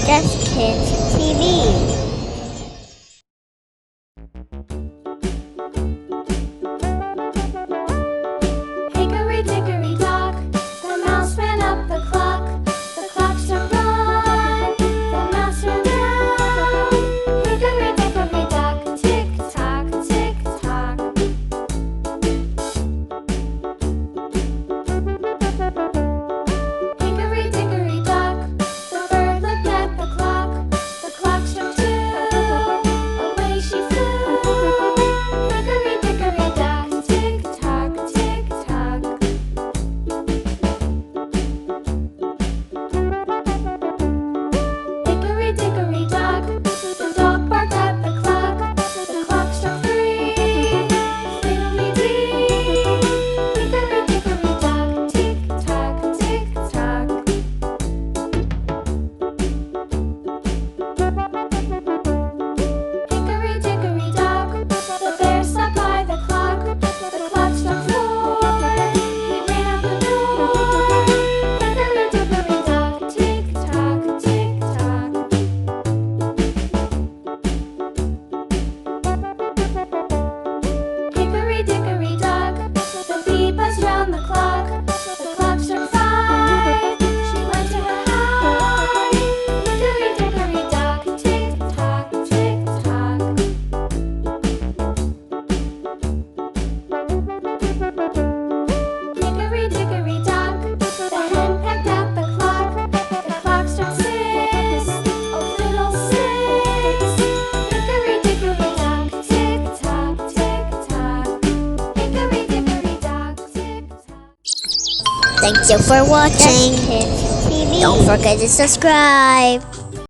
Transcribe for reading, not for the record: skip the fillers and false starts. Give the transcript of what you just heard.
JustKids TV. Hickory dickory dock, the mouse ran up the clock. The clock struck one, the mouse ran down. Hickory dickory dock, tick tock, tick tock. Hickory dickory dock, the bird looked at the clock. The clock struck two, away she flew. Hickory dickory dock, tick tock, tick tock. Hickory dickory dock, the dog barked at the clock. The clock struck three, fiddly-dee. Hickory dickory dock, tick tock, tick tock. Hickory dickory dock, the bear sat by the clock. The clock struck four, he ran out the door. Hickory dickory dock, tick tock, tick tock. Hickory dickory dock, the bee buzzed round the clock. The clock struck five, she went to her hive. Hickory dickory dock, tick tock, tick tock. Hickory dickory dock, the hen pecked at the clock. The clock struck six, oh fiddlesticks. Hickory dickory dock, tick tock, tick tock. Hickory dickory dock, tick tock. Thank you for watching. JustKids TV. Don't forget to subscribe.